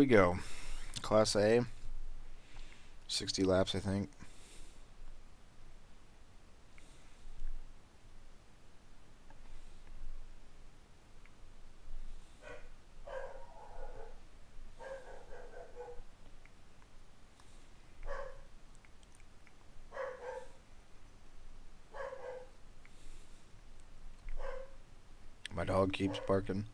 we go. Class A, 60 laps, I think. My dog keeps barking.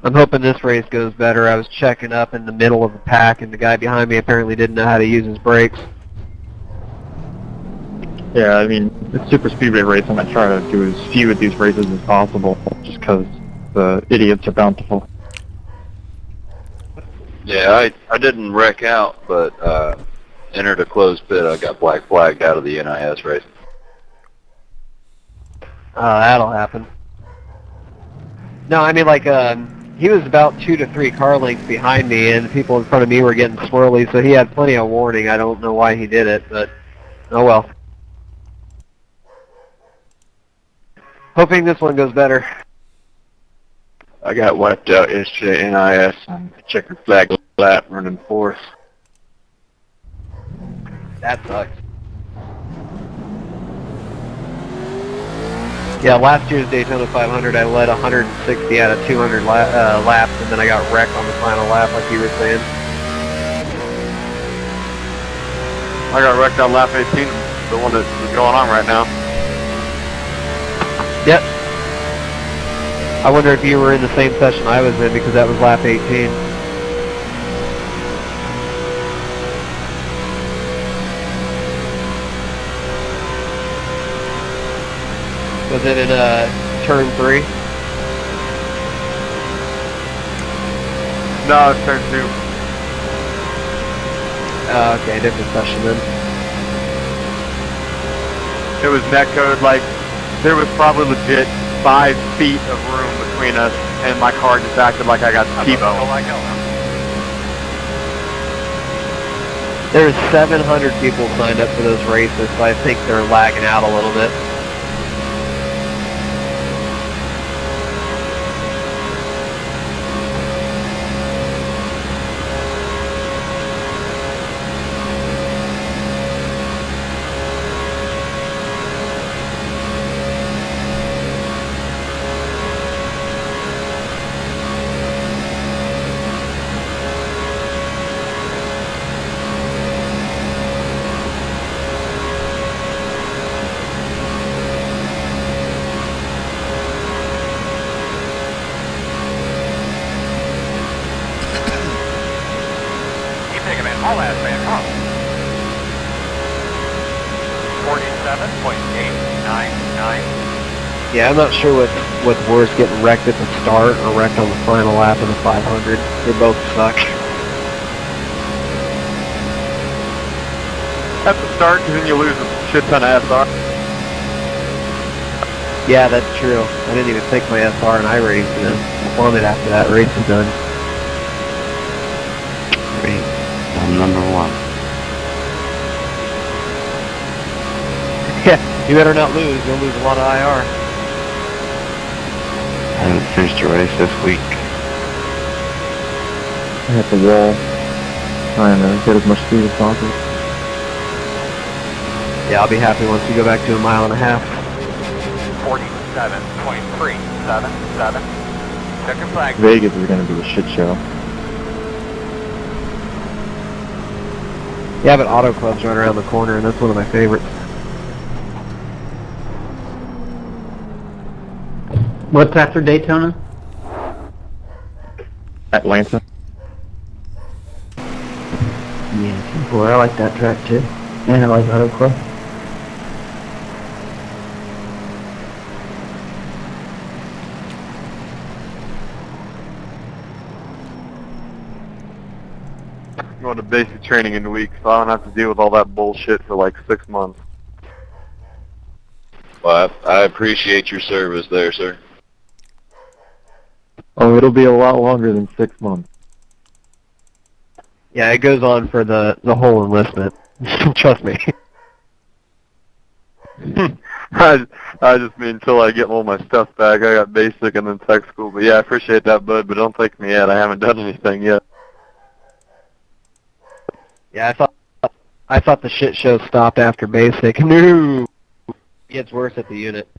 I'm hoping this race goes better. I was checking up in the middle of the pack, and the guy behind me apparently didn't know how to use his brakes. Yeah, I mean, it's super speedway racing. I try to do as few of these races as possible, just because the idiots are bountiful. Yeah, I didn't wreck out, but entered a closed pit. I got black flagged out of the NIS race. That'll happen. No, I mean, like, he was about 2 to 3 car lengths behind me, and the people in front of me were getting swirly, so he had plenty of warning. I don't know why he did it, but oh well. Hoping this one goes better. I got wiped out yesterday NIS on a checkered flag lap running fourth. That sucks. Yeah, last year's Daytona 500, I led 160 out of 200 laps, and then I got wrecked on the final lap, like you were saying. I got wrecked on lap 18, the one that's going on right now. Yep. I wonder if you were in the same session I was in, because that was lap 18. Was it in turn 3? No, it's turn 2. Okay, different session then. It was netcode, like, there was probably legit 5 feet of room between us, and my car just acted like I got T-boned. There's 700 people signed up for those races, so I think they're lagging out a little bit. All that man wrong. 47.899. Yeah, I'm not sure what's worse, getting wrecked at the start or wrecked on the final lap of the 500. They both suck. At the start, because then you lose a shit ton of SR. Yeah, that's true. I didn't even think my SR and iRacing plummeted after that race was done. Great. I'm number 1. Yeah. You better not lose. You'll lose a lot of IR. I haven't finished a race this week. I hit the wall, trying to get as much speed as possible. Yeah, I'll be happy once we go back to a mile and a half. 47.377. Check your flag. Vegas is going to be a shit show. Yeah, but Auto Club's right around the corner, and that's one of my favorites. What's after Daytona? Atlanta. Yeah, boy, I like that track too. And I like Auto Club. I'm going to basic training in a week, so I don't have to deal with all that bullshit for like 6 months. Well, I appreciate your service there, sir. Oh, it'll be a lot longer than 6 months. Yeah, it goes on for the whole enlistment. Trust me. I just mean until I get all my stuff back. I got basic and then tech school. But yeah, I appreciate that, bud, but don't take me yet. I haven't done anything yet. Yeah, I thought the shit show stopped after basic. No, it gets worse at the unit.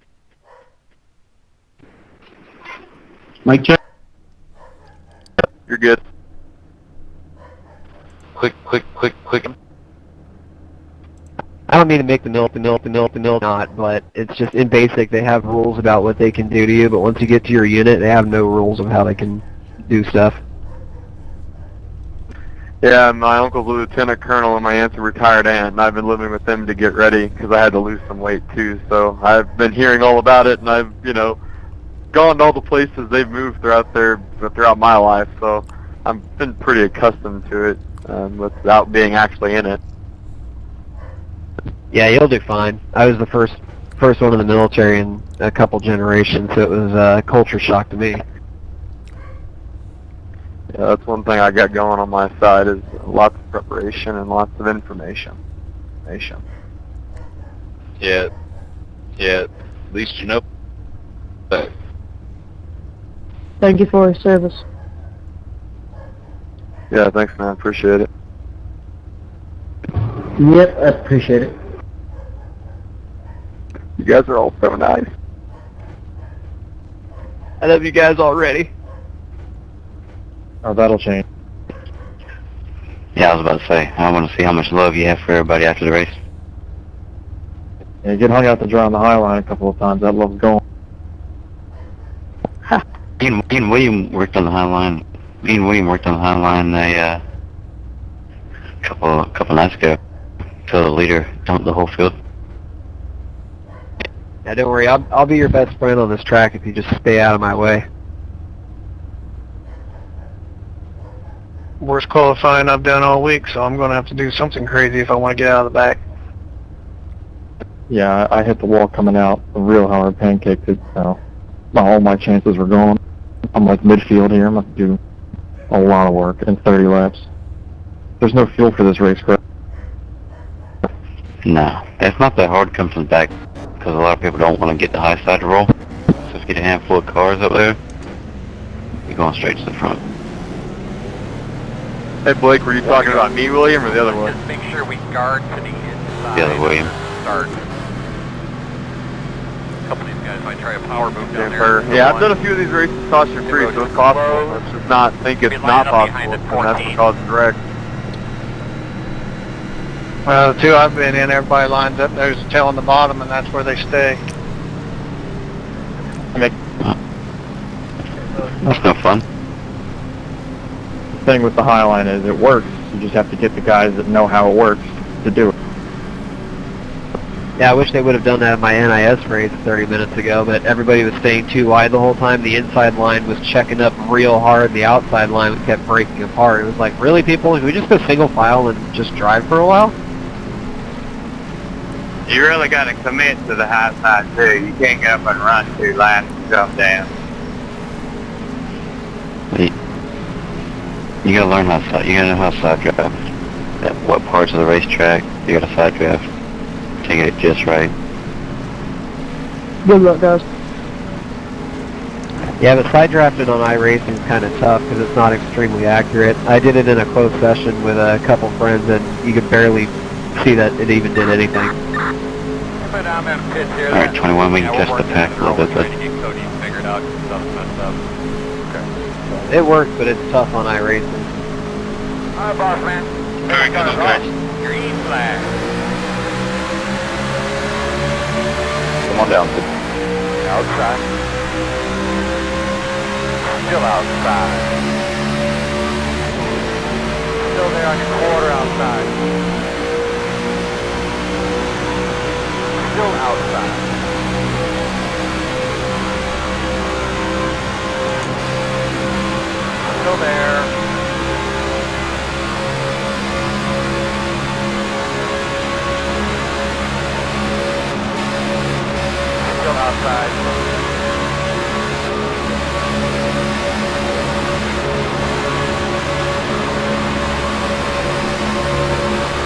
Mike check. You're good. Quick. I don't mean to make the milk not, but it's just in basic they have rules about what they can do to you, but once you get to your unit, they have no rules of how they can do stuff. Yeah, my uncle's a lieutenant colonel and my aunt's a retired aunt, and I've been living with them to get ready because I had to lose some weight too. So I've been hearing all about it, and I've, gone to all the places they've moved throughout my life. So I've been pretty accustomed to it without being actually in it. Yeah, you'll do fine. I was the first one in the military in a couple generations, so it was a culture shock to me. Yeah, that's one thing I got going on my side is lots of preparation and lots of information. Yeah, at least you know. Thank you for your service. Yeah, thanks, man. Appreciate it. Yep, I appreciate it. You guys are all so nice. I love you guys already. Oh, that'll change. Yeah, I was about to say, I want to see how much love you have for everybody after the race. Yeah, get hung out to dry on the High Line a couple of times. That love's gone. Me and William worked on the High Line. A couple nights ago. So the leader dumped the whole field. Yeah, don't worry. I'll be your best friend on this track if you just stay out of my way. Worst qualifying I've done all week, so I'm going to have to do something crazy if I want to get out of the back. Yeah, I hit the wall coming out real hard, pancaked it. So all my chances were gone. I'm like midfield here. I'm going to do a lot of work in 30 laps. There's no fuel for this race, correct? No, it's not that hard to come from the back because a lot of people don't want to get the high side to roll. So if you get a handful of cars up there, you're going straight to the front. Hey, Blake, were you talking about me, William, or the other one? Just make sure we guard to the inside. The other William. Start. A couple of these guys might try a power move down there. Yeah, I've done a few of these races caution free, so it's possible. Let's just not think it's not possible, and that's what causes wrecks. Well, the two I've been in, everybody lines up there's a tail on the bottom, and that's where they stay. That's no fun. The thing with the High Line is it works. You just have to get the guys that know how it works to do it. Yeah, I wish they would have done that in my NIS race 30 minutes ago, but everybody was staying too wide the whole time. The inside line was checking up real hard. The outside line kept breaking apart. It was like, really, people? Can we just go single file and just drive for a while? You really got to commit to the high side, too. You can't get up and run 2 laps and jump down. You gotta learn how to side. You gotta know how to side drive. At what parts of the racetrack you gotta side drive to get it just right. Good luck, guys. Yeah, but side drafting on iRacing is kind of tough because it's not extremely accurate. I did it in a closed session with a couple friends, and you could barely see that it even did anything. Alright, 21, we can test the pack a little bit, but It works, but it's tough on iRacing. Alright, boss man. Here we go, guys. Your E flag. Come on down. Outside. Still outside. Still there on your quarter outside. Still outside. Still there. Still outside.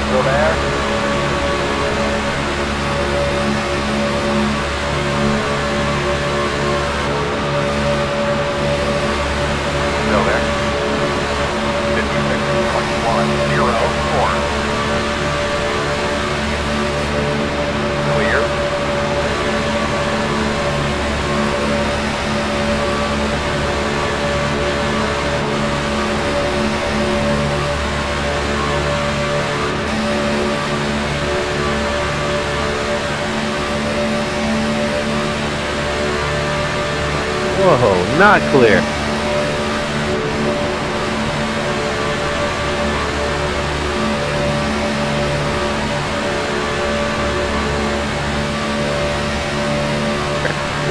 Still there. Still there. 56.104. Clear. Whoa, not clear.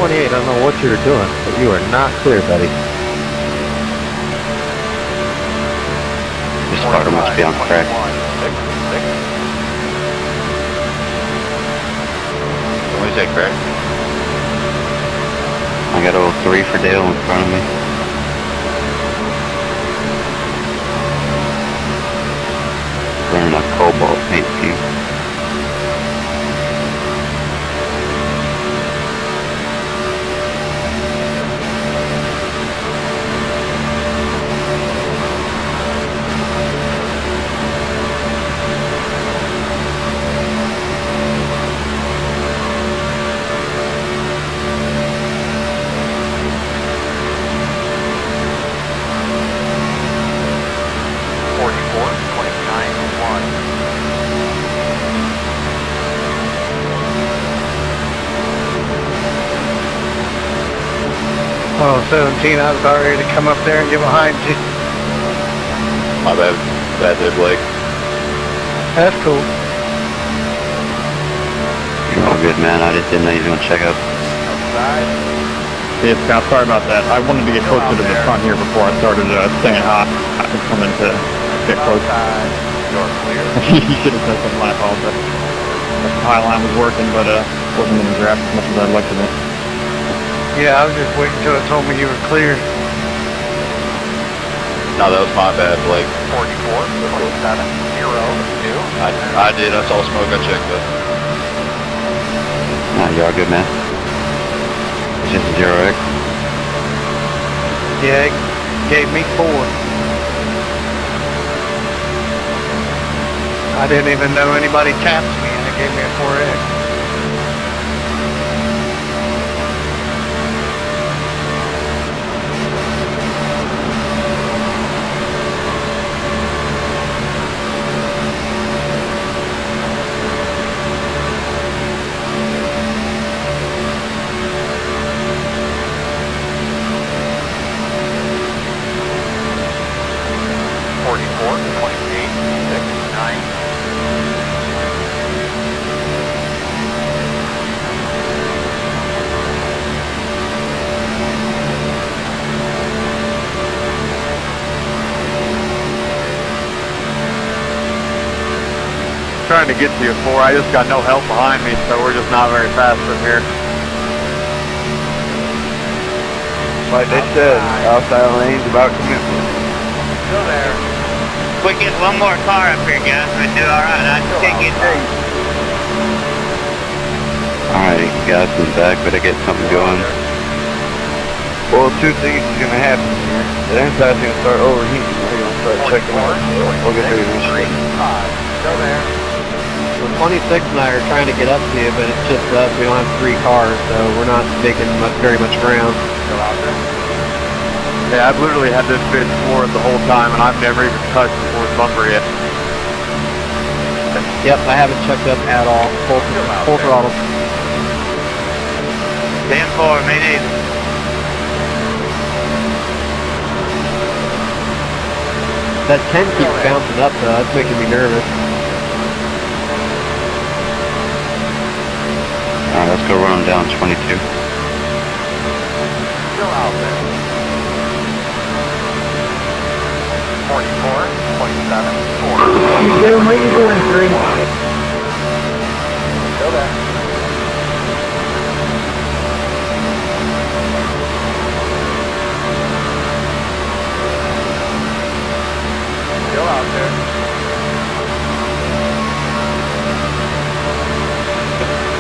I don't know what you're doing, but you are not clear, buddy. this car must be on crack. What is that, crack? I got 03 for Dale in front of me. Running a cobalt paint scheme. Oh, 17, I was about ready to come up there and get behind you. My bad. Bad there, Blake. That's cool. You're all good, man. I just didn't know you were going to check up. Yeah, Scott, sorry about that. I wanted to get closer to the front here before I started saying hi. I was coming to get close. You should have said something like all that. The high line was working, but wasn't in the draft as much as I'd like to be. Yeah, I was just waiting until it told me you were clear. No, that was my bad, Blake. 44.702. I did. I saw smoke. I checked it. Nah, you're all good, man. It's just 0X. Yeah, it gave me 4. I didn't even know anybody tapped me and it gave me a 4X. Trying to get to you 4. I just got no help behind me, so we're just not very fast from here. Like they said, outside lane's about commitment. Still there. We get one more car up here, guys. We do all right. I just can't get through. Alright, guys in the back, better get something going. Well, two things is gonna happen here. The inside's gonna start overheating. We're gonna start checking out. We'll get ready to shoot. Go there. So 26 and I are trying to get up to you, but it's just us. We don't have 3 cars, so we're not making very much ground. Still out there? Yeah, I've literally had this bitch floored the whole time, and I've never even touched the floor bumper yet. Yep, I haven't checked up at all. Full throttle. 10-4, me neither. That 10 keeps bouncing up though, that's making me nervous. Alright, let's go run them down 22. Still out there. 44, 27, 4. You doing what you doing, 3? Still there. Still out there.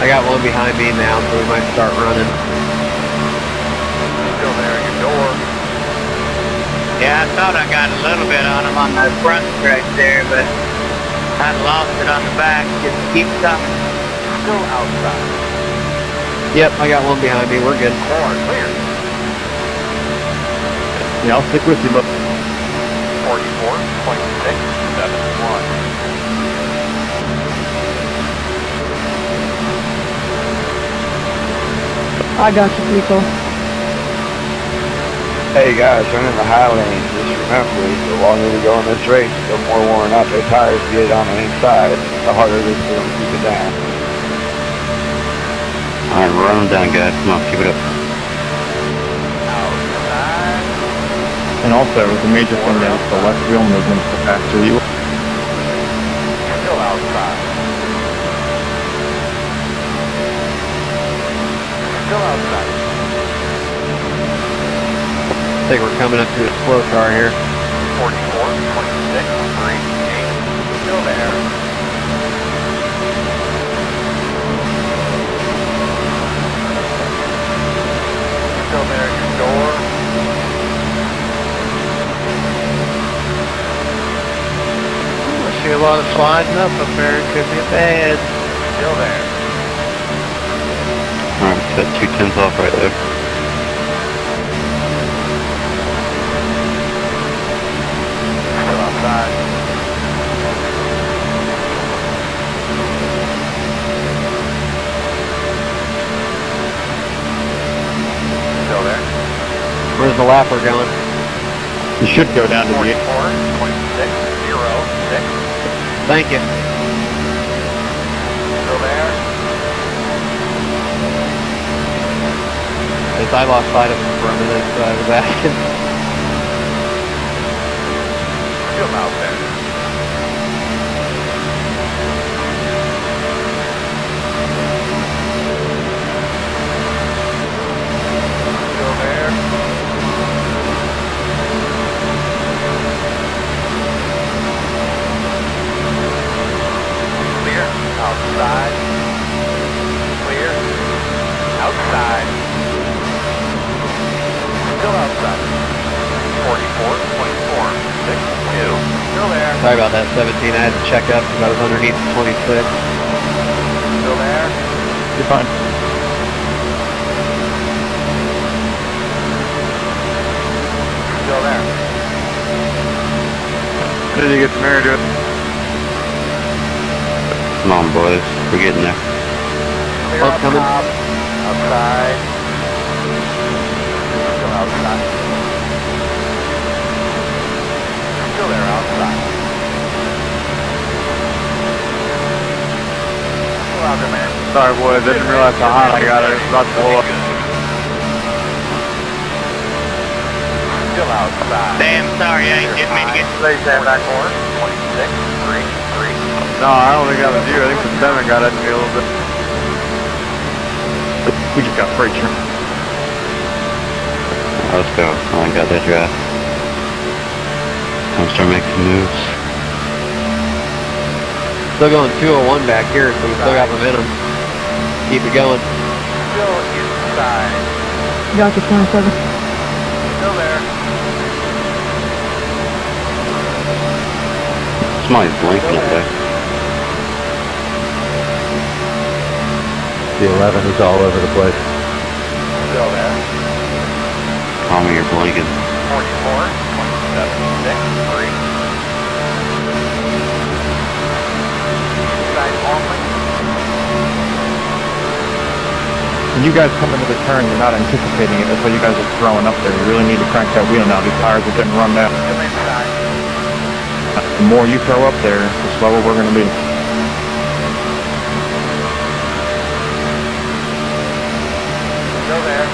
I got one behind me now, so we might start running. Still there, your door. Yeah, I thought I got a little bit on him on the front stretch there, but I lost it on the back. Just keep coming. Still outside. Yep, I got one behind me, we're good. 4, clear. Yeah, I'll stick with you, but 44, 26, 71. I got you, Pico. Hey guys, running the high lane. Just remember, the longer we go in this race, the more worn out their tires get on the inside, the harder it is for them to keep it down. Alright, run them down, guys. Come on, keep it up. Outside. and also the major thing is the less wheel movement, the faster you. Still outside. Still outside. I think we're coming up to a slow car here. 44, 26, 3, 8. Still there. Still there, your door. I see a lot of sliding up there. It could be bad. Still there. Alright, set 210s off right there. Still outside. Still there. Where's the lapper going? You should go down to 44, the 26, 0, 6. Thank you. Still there. As I lost sight of him for a minute, so I was asking. Still out there. Still there. Clear. Outside. Clear. Outside. Still outside. 44, 24, 6, 2. Still there. Sorry about that, 17. I had to check up because I was underneath the 26. Still there. You're fine. Still there. Did you get the mirror to it? Come on, boys. We're getting there. Clear Both up coming. top. Outside. Still outside. Still there outside. Still out there, man. Sorry, boy. I didn't realize how hot I got it. It was about to blow up. Still outside. Damn, sorry, I ain't getting me to get. Stay stand back forward. 26, 3, 3. No, I don't think that was you. I think the 7 got at me a little bit. We just got freight train. Let's go. I got that draft. Time to start making some moves. Still going 201 back here, so we still got momentum. Keep it going. Still inside. Got you, 27. Still there. Somebody's blinking up there. The 11 is all over the place. Still there. Call me, you're blinking. 44, 27, 6, 3. Inside only. When you guys come into the turn, you're not anticipating it. That's why you guys are throwing up there. You really need to crank that wheel now. These tires are getting run down. Still inside. The more you throw up there, the slower we're going to be. Still there.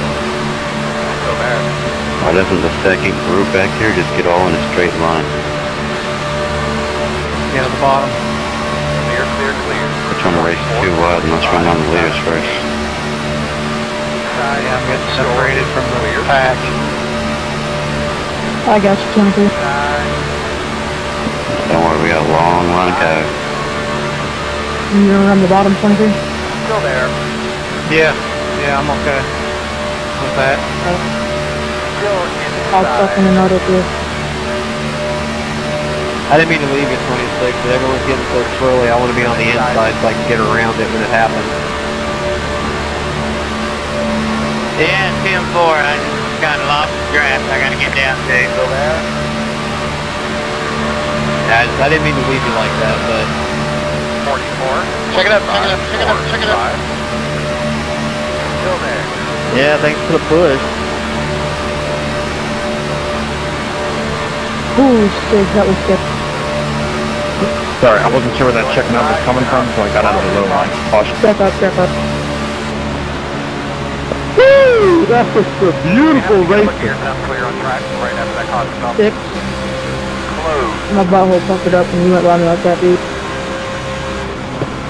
Still there. Why doesn't the second group back here just get all in a straight line? Yeah, the bottom. Clear, clear, clear. We're trying to race too wide and let's run down the leaders first. Yeah, I'm getting separated from the pack. I got you, 23. Don't worry, we got a long line of cars. You gonna run the bottom, 23? Still there. Yeah, I'm okay with that. Still I'll stuck in inside. and out up here. I didn't mean to leave you 26, but everyone's getting so swirly. I want to be on the inside so I can get around it when it happens. Yeah, 10-4. I just kind of lost the draft. I gotta get down to Still there. I didn't mean to leave you like that, but 44. Check it up, check it up, check it up, check it up. Still there. yeah, thanks for the push. Ooh, shit, that was sick. Sorry, I wasn't sure where that checking up was coming from, so I got out of the low line. Caution. Step up, step up. Woo! That was a beautiful race. Here, I'm clear on track right after that caution stop. 6. Close. My butthole puckered up and you went running like that, dude.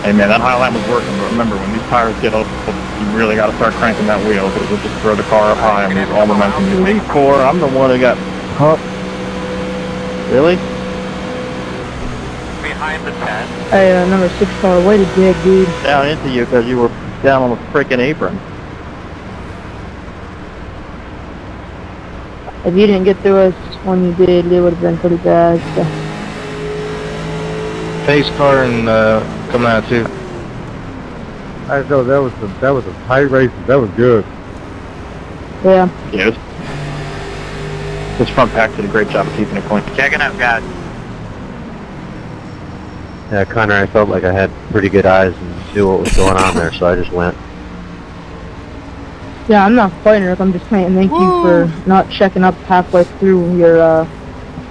Hey man, that high line was working, but remember, when these tires get up, you really got to start cranking that wheel, because it'll just throw the car up high and lose all momentum you need. I'm the one who got pumped. Really? Behind the 10. Hey, number 6 car, way to dig, dude. Down into you because you were down on the freaking apron. If you didn't get through us when you did, it would have been pretty bad. So. Pace car and coming out too. I know that was a tight race. That was good. Yeah. Yes. This front pack did a great job of keeping it clean. Checking up, guys. Yeah, Connor, I felt like I had pretty good eyes and knew what was going on there, so I just went. Yeah, I'm not fighting Rick. I'm just saying thank you for not checking up halfway through your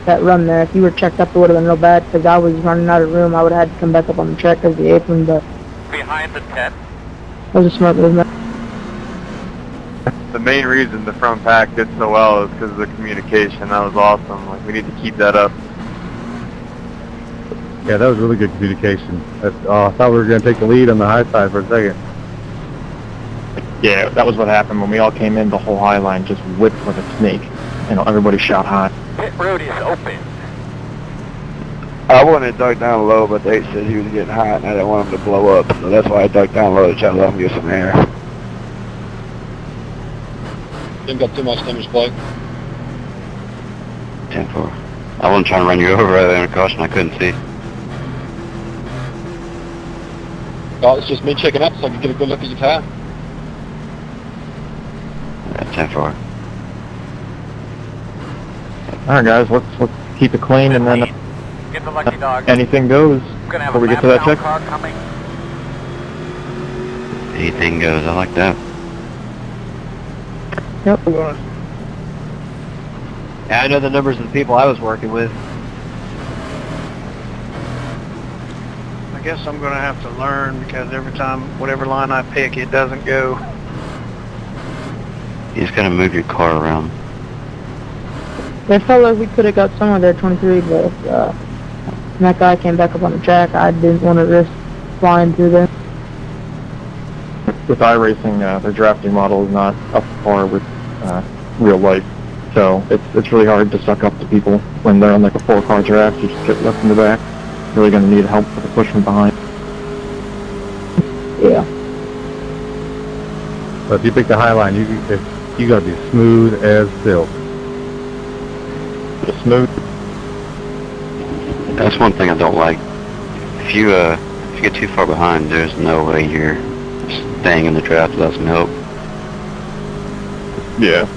that run there. If you were checked up, it would have been real bad because I was running out of room. I would have had to come back up on the track because of the apron, but Behind the 10. that was a smart movement. The main reason the front pack did so well is because of the communication. That was awesome. Like, we need to keep that up. Yeah, that was really good communication. I thought we were going to take the lead on the high side for a second. Yeah, that was what happened when we all came in. The whole high line just whipped like a snake. You know, everybody shot high. Pit road is open. I wanted to duck down low, but they said he was getting hot and I didn't want him to blow up. So that's why I ducked down low to try to let him get some air. Didn't got too much damage, Blake. 10-4. I wasn't trying to run you over right there in a caution. I couldn't see. Oh, it's just me checking up so I can get a good look at your tire. Yeah, 10-4. All right, guys, let's keep it clean, and then Get the lucky dog. anything goes Gonna have before a we get to lap that down check. car coming. Anything goes. I like that. Yep. Yeah, I know the numbers of the people I was working with. I guess I'm going to have to learn because every time, whatever line I pick, it doesn't go. You just gotta move your car around. It felt like we could have got someone there 23, but when that guy came back up on the track, I didn't want to risk flying through there. With iRacing, their drafting model is not up to par with real life. So it's really hard to suck up to people when they're on like a 4-car draft. You just get left in the back. Really going to need help with the push from behind. Yeah. But if you pick the high line, you gotta be smooth as silk. Just smooth. That's one thing I don't like. If you get too far behind, there's no way you're staying in the draft without some help. Yeah.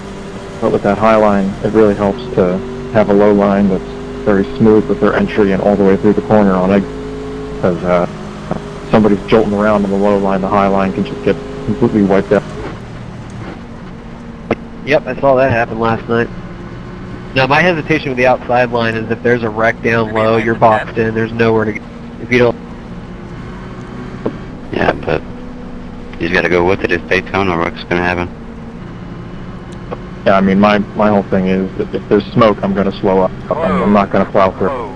But with that high line, it really helps to have a low line that's very smooth with their entry and all the way through the corner on it. Because somebody's jolting around on the low line, the high line can just get completely wiped out. Yep, I saw that happen last night. Now, my hesitation with the outside line is if there's a wreck down low, you're boxed in, there's nowhere to go. If you don't... Yeah, but you just gotta go with it. If Daytona wreck's gonna happen. Yeah, I mean, my whole thing is that if there's smoke, I'm going to slow up. I'm not going to plow through.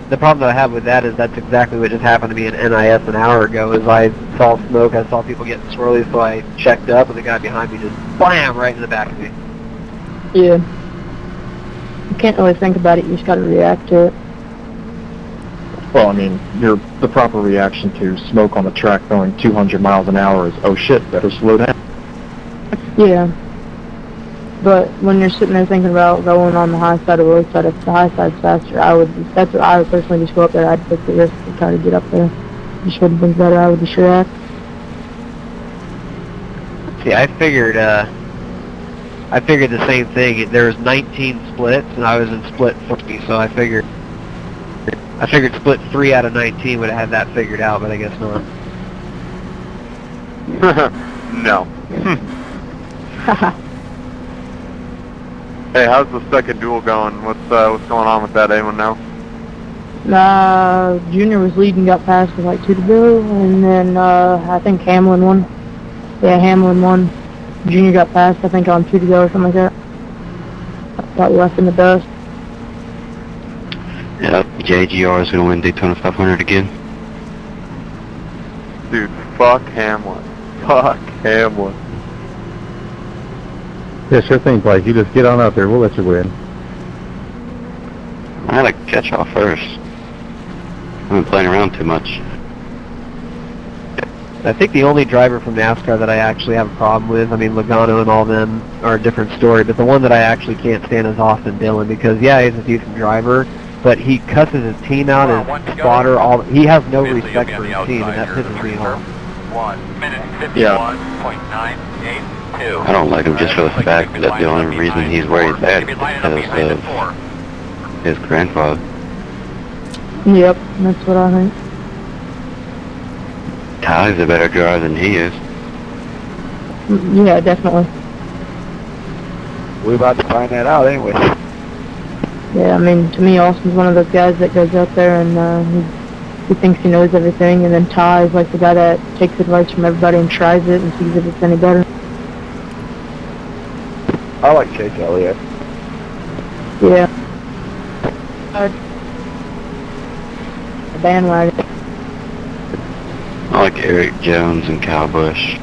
The problem that I have with that is that's exactly what just happened to me in NIS an hour ago. Is I saw smoke, I saw people getting swirly, so I checked up, and the guy behind me just blam right in the back of me. Yeah. You can't really think about it, you just gotta react to it. Well, I mean, the proper reaction to smoke on the track going 200 miles an hour is, oh shit, better slow down. Yeah. But when you're sitting there thinking about going on the high side or low side, if the high side's faster, that's what I would personally just go up there. I'd take the risk to try to get up there. Just wouldn't think better, I would just react. See, I figured the same thing. There was 19 splits, and I was in split 40, so I figured split 3 out of 19 would have had that figured out, but I guess not. No. Hey, how's the second duel going? What's going on with that? Anyone know? Junior was leading, got passed with like 2 to go, and then I think Hamlin won. Yeah, Hamlin won. Junior got passed, I think, on 2 to go or something like that. Got left in the dust. Yeah, JGR is gonna win Daytona 500 again. Dude, fuck Hamlin. Fuck Hamlin. Yeah, sure thing, Blake. You just get on out there. We'll let you win. I had to catch off first. I've been playing around too much. I think the only driver from NASCAR that I actually have a problem with, I mean, Logano and all them are a different story, but the one that I actually can't stand is Austin Dillon, because, yeah, he's a decent driver, but he cusses his team out, his spotter, he has no respect for his team, and that pisses me off. 1 minute 51.982. I don't like him just for the fact that the only reason he's where he's at is because of his grandfather. Yep, that's what I think. Ty's a better driver than he is. Yeah, definitely. We're about to find that out anyway. Yeah, I mean, to me, Austin's one of those guys that goes out there and he thinks he knows everything, and then Ty is like the guy that takes advice from everybody and tries it and sees if it's any better. I like Chase Elliott. Yeah. A bandwagon. I like Eric Jones and Kyle Busch.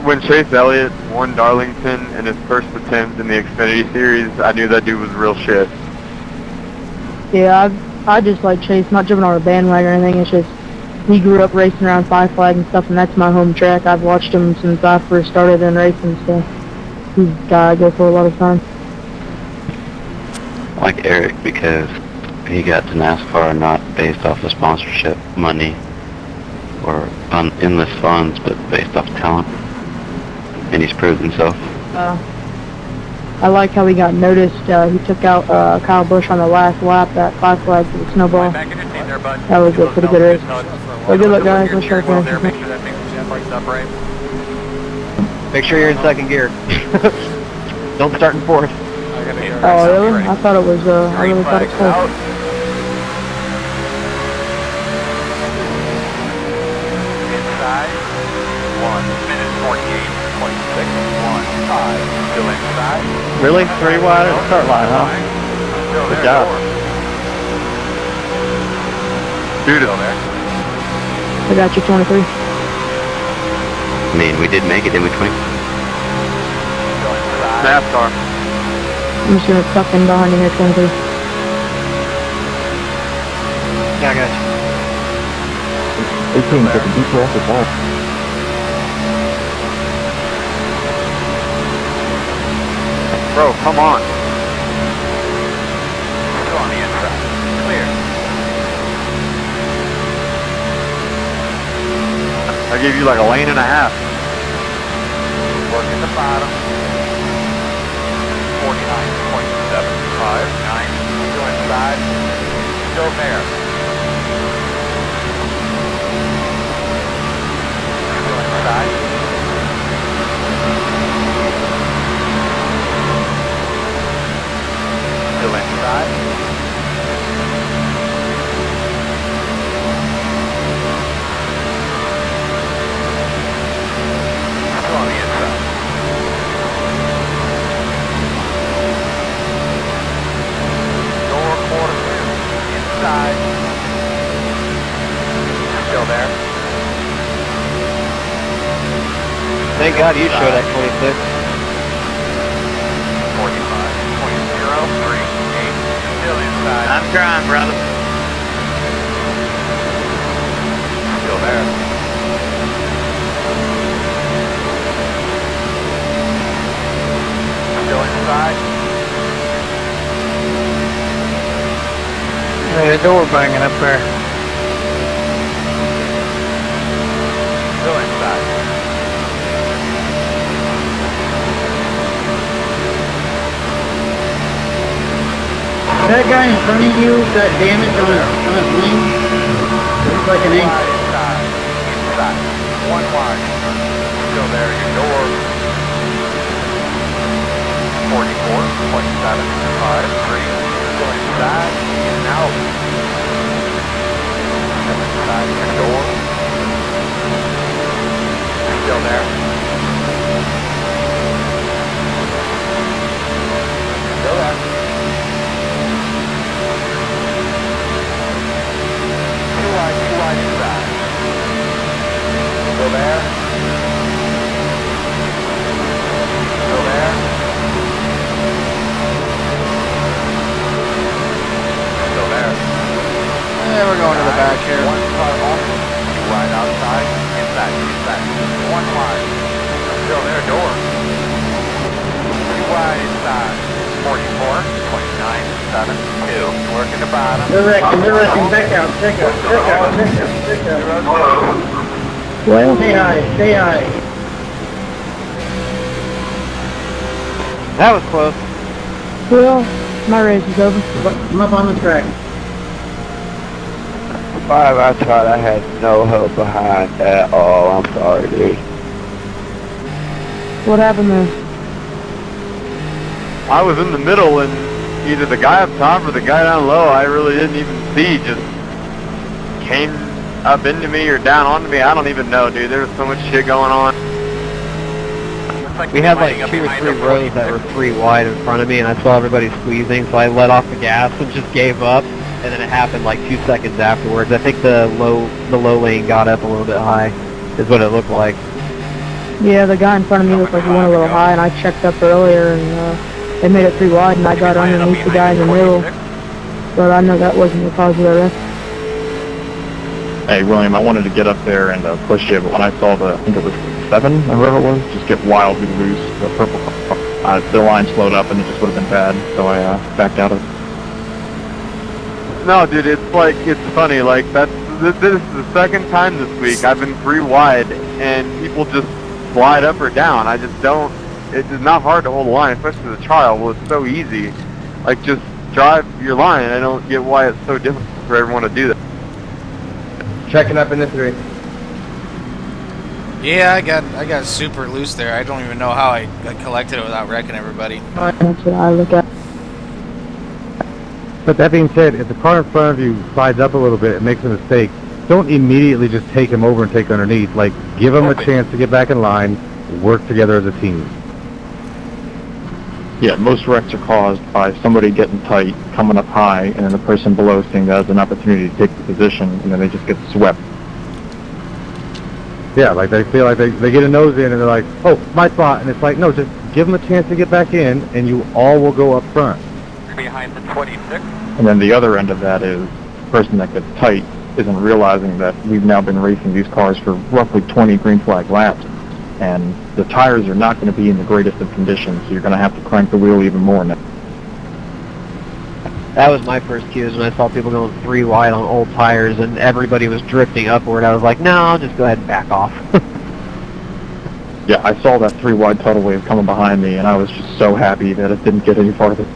When Chase Elliott won Darlington in his first attempt in the Xfinity Series, I knew that dude was real shit. Yeah, I just like Chase, not jumping on a bandwagon or anything. It's just he grew up racing around Five Flag and stuff, and that's my home track. I've watched him since I first started in racing, so he's a guy I go for a lot of time. I like Eric because he got to NASCAR not based off of sponsorship money or endless funds, but based off talent, and he's proved himself. I like how he got noticed. He took out Kyle Busch on the last lap at Five Flags for the snowball. That was a pretty good race. Well, good luck, guys. Let's try to finish. Make sure you're in second gear. Don't start in fourth. Oh, really? I thought it was, I really thought it was close. Inside, 1 minute 48.615. Still inside. Really? 3 wide at the start line, huh? Good job. Dude, I got you 23. I mean, we did make it, didn't we, 20? NASCAR. I'm just gonna tuck in behind you here, 23. Yeah, I got you. 18 took a deep breath of all. Bro, come on. Still on the inside. Clear. I gave you like a lane and a half. Working the bottom. 49.75. Nice. Still inside. Still there. Still inside. Still inside. Still on the inside. Door quarter clear. Inside. Still there. Thank God you showed at 26. 45.038. Still inside. I'm trying, brother. Still there. Still inside. Hey, the door banging up there. Still inside. That guy in front of you got damage on his wing. Looks like an ink. Inside. Inside. One wide. Still there. Your door. 44.753. Still inside. In and out. Still inside your door. Still there. Still there. Too wide inside. Still there. Still there. Still there. Yeah, we're going to the back here. One car off. Too wide outside. Inside. Inside. One wide. Still there. Door. Too wide inside. 44.972. Working the bottom. They're wrecking. Back out. Back out. Well, Stay high. That was close. well, my race is over. I'm up on the track. 5, I thought I had no help behind at all. I'm sorry, dude. What happened there? I was in the middle and either the guy up top or the guy down low, I really didn't even see, just came up into me or down onto me. I don't even know, dude. There was so much shit going on. We had like 2 or 3 rows that were 3 wide in front of me, and I saw everybody squeezing, so I let off the gas and just gave up. And then it happened like 2 seconds afterwards. I think the low lane got up a little bit high, is what it looked like. Yeah, the guy in front of me looked like he went a little high, and I checked up earlier, and they made it 3 wide, and I got underneath the guy in the middle. But I know that wasn't the cause of the wreck. Hey, William, I wanted to get up there and push you, but when I saw I think it was 7, or whoever it was, just get wildly loose, the purple car, the line slowed up and it just would have been bad, so I backed out of it. No, dude, it's funny, like, this is the second time this week I've been 3 wide, and people just slide up or down. I just don't, it's not hard to hold a line, especially the trial. Well, it's so easy. Like, just drive your line. I don't get why it's so difficult for everyone to do that. Checking up in the 3. Yeah, I got super loose there. I don't even know how I collected it without wrecking everybody. That's what I look at. But that being said, if the car in front of you slides up a little bit and makes a mistake, don't immediately just take him over and take underneath. Like, give him a chance to get back in line, work together as a team. Yeah, most wrecks are caused by somebody getting tight, coming up high, and then the person below seeing that as an opportunity to take the position, and then they just get swept. Yeah, like they feel like they get a nose in and they're like, oh, my spot, and it's like, no, just give them a chance to get back in, and you all will go up front. Behind the 26. And then the other end of that is the person that gets tight isn't realizing that we've now been racing these cars for roughly 20 green flag laps, and the tires are not going to be in the greatest of conditions, so you're going to have to crank the wheel even more now. That was my first cues when I saw people going 3 wide on old tires and everybody was drifting upward. I was like, no, I'll just go ahead and back off. Yeah, I saw that 3 wide tidal wave coming behind me, and I was just so happy that it didn't get any farther.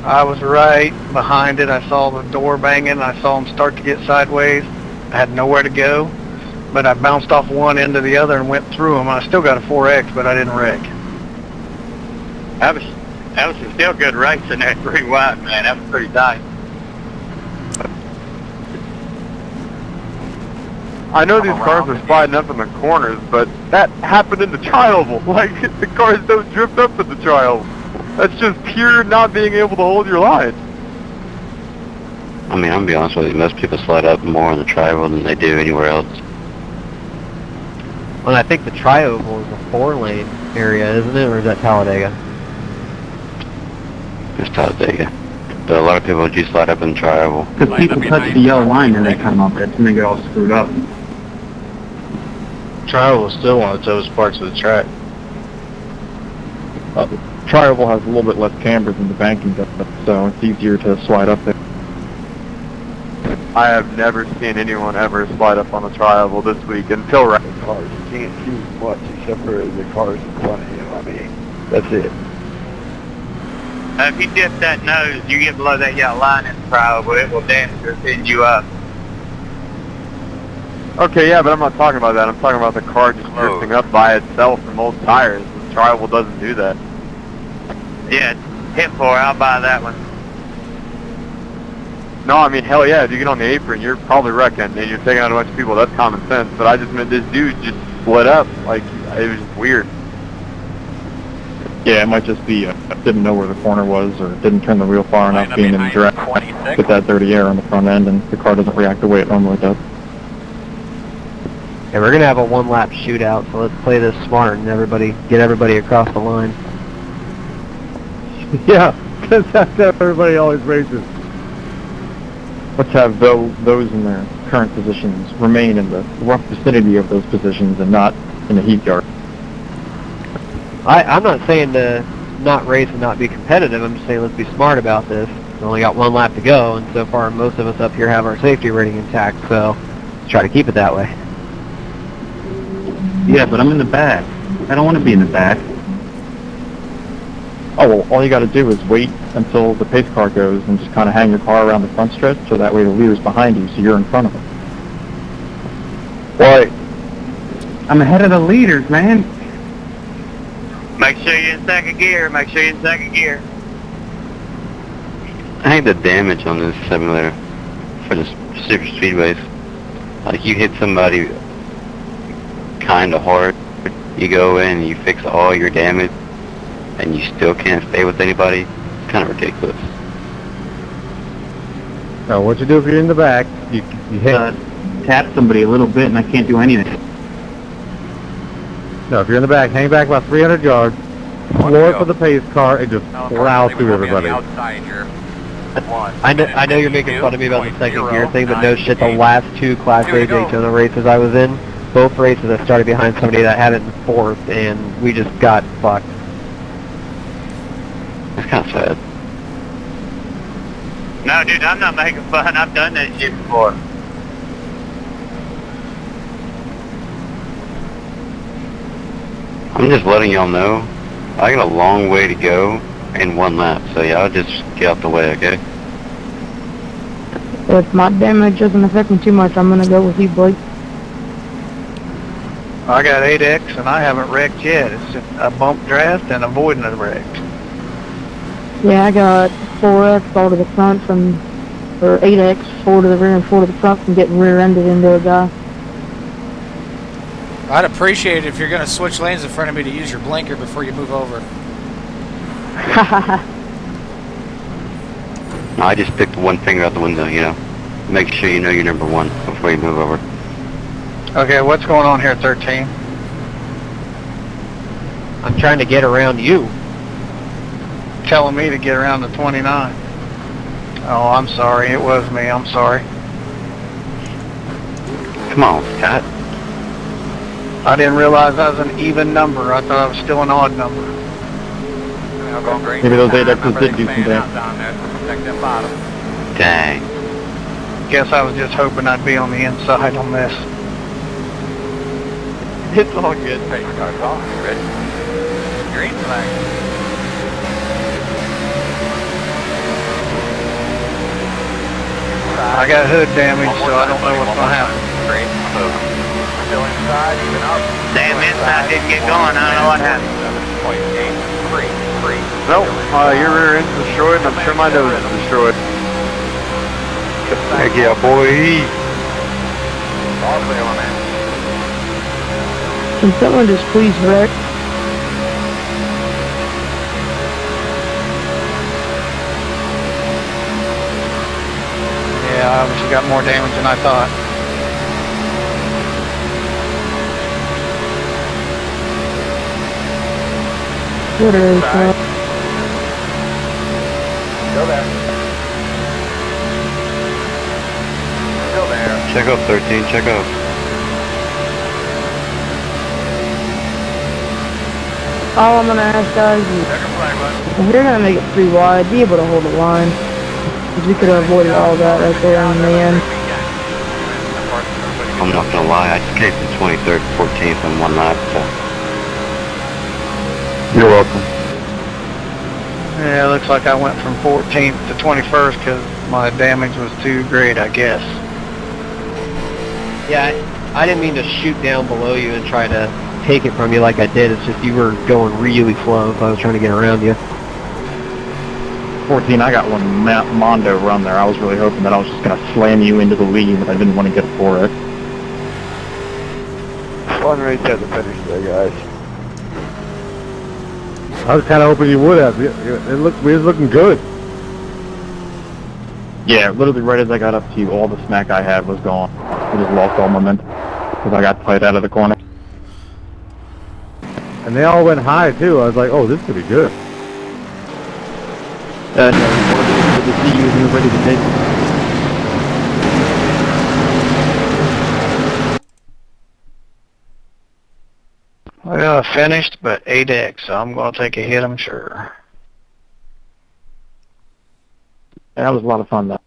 I was right behind it. I saw the door banging. I saw them start to get sideways. I had nowhere to go, but I bounced off one end to the other and went through them. I still got a 4X, but I didn't wreck. That was still good racing there, 3 wide, man. That was pretty tight. I know these cars are sliding up in the corners, but that happened in the tri-oval. Like, the cars don't drift up in the tri-oval. That's just pure not being able to hold your line. I mean, I'm gonna be honest with you, most people slide up more in the tri-oval than they do anywhere else. Well, I think the tri-oval is a 4-lane area, isn't it? Or is that Talladega? It's Talladega. But a lot of people do slide up in the tri-oval. Because people touch the yellow line and they come up, that's when they get all screwed up. Tri-oval is still one of the toughest parts of the track. Tri-oval has a little bit less camber than the banking does, so it's easier to slide up there. I have never seen anyone ever slide up on the tri-oval this week until right. The cars, you can't see much except for the cars in front of you. I mean, that's it. If you dip that nose, you get below that yellow line in the tri-oval, it will damage or send you up. Okay, yeah, but I'm not talking about that. I'm talking about the car just drifting up by itself from old tires. The tri-oval doesn't do that. Yeah, hit for it. I'll buy that one. No, I mean, hell yeah, if you get on the apron, you're probably wrecking, and you're taking out a bunch of people. That's common sense. But I just meant this dude just split up. Like, it was just weird. Yeah, it might just be didn't know where the corner was, or didn't turn the wheel far enough, being in the direct, get that dirty air on the front end, and the car doesn't react the way it normally does. Yeah, we're gonna have a 1-lap shootout, so let's play this smart and get everybody across the line. Yeah, because that's how everybody always races. Let's have those in their current positions remain in the rough vicinity of those positions and not in the heat yard. I'm not saying to not race and not be competitive. I'm just saying let's be smart about this. We only got 1 lap to go, and so far most of us up here have our safety rating intact, so let's try to keep it that way. Yeah, but I'm in the back. I don't want to be in the back. Oh, well, all you got to do is wait until the pace car goes and just kind of hang your car around the front stretch, so that way the leader's behind you, so you're in front of them. Why? I'm ahead of the leaders, man. Make sure you're in second gear. Make sure you're in second gear. I think the damage on this simulator for the super speedways, like you hit somebody kind of hard, you go in and you fix all your damage, and you still can't stay with anybody. It's kind of ridiculous. So what you do if you're in the back, you hit... Tap somebody a little bit and I can't do anything. No, if you're in the back, hang back about 300 yards, floor it for the pace car, and just plow through everybody. I know you're making fun of me about the second gear thing, but no shit, the last 2 Class A Daytona races I was in, both races I started behind somebody that had it in 4th, and we just got fucked. That's kind of sad. No, dude, I'm not making fun. I've done that shit before. I'm just letting y'all know, I got a long way to go in 1 lap, so y'all just get out the way, okay? If my damage doesn't affect me too much, I'm gonna go with you, Blake. I got 8X and I haven't wrecked yet. It's just a bump draft and avoiding a wreck. Yeah, I got 4X all to the front or 8X, 4 to the rear and 4 to the front from getting rear-ended into a guy. I'd appreciate it if you're going to switch lanes in front of me to use your blinker before you move over. I just stick one finger out the window, you know. Make sure you know you're number 1 before you move over. Okay, what's going on here, 13? I'm trying to get around you. Telling me to get around the 29. Oh, I'm sorry. It was me. I'm sorry. Come on, Scott. I didn't realize I was an even number. I thought I was still an odd number. Maybe those 8Xs did do some damage. Dang. Guess I was just hoping I'd be on the inside on this. It's all good. Hey, start off. You ready? Green flag. I got hood damage, so I don't know what's going to happen. Green, move. Still inside, even up. Damn inside didn't get going. I don't know what happened. 7.83. Nope, your rear end's destroyed, and I'm sure my nose is destroyed. Heck yeah, boy. All clear on that. Can someone just please wreck? Yeah, I obviously got more damage than I thought. What is that? Still there. Still there. Check up, 13. Check up. All I'm gonna ask guys is, if you're gonna make it 3 wide, be able to hold the line. Because we could have avoided all that right there in the end. I'm not gonna lie, I escaped the 23rd, 14th on one lap, so. You're welcome. Yeah, it looks like I went from 14th to 21st because my damage was too great, I guess. Yeah, I didn't mean to shoot down below you and try to take it from you like I did. It's just you were going really slow, so I was trying to get around you. 14, I got one Mondo run there. I was really hoping that I was just going to slam you into the lead, but I didn't want to get a 4X. Fun race at the finish there, guys. I was kind of hoping you would have. It was looking good. Yeah, literally right as I got up to you, all the smack I had was gone. I just lost all momentum because I got tight out of the corner. And they all went high, too. I was like, oh, this could be good. No, good to see you and you're ready to take it. Well, I finished, but 8X, so I'm going to take a hit, I'm sure. And that was a lot of fun, though.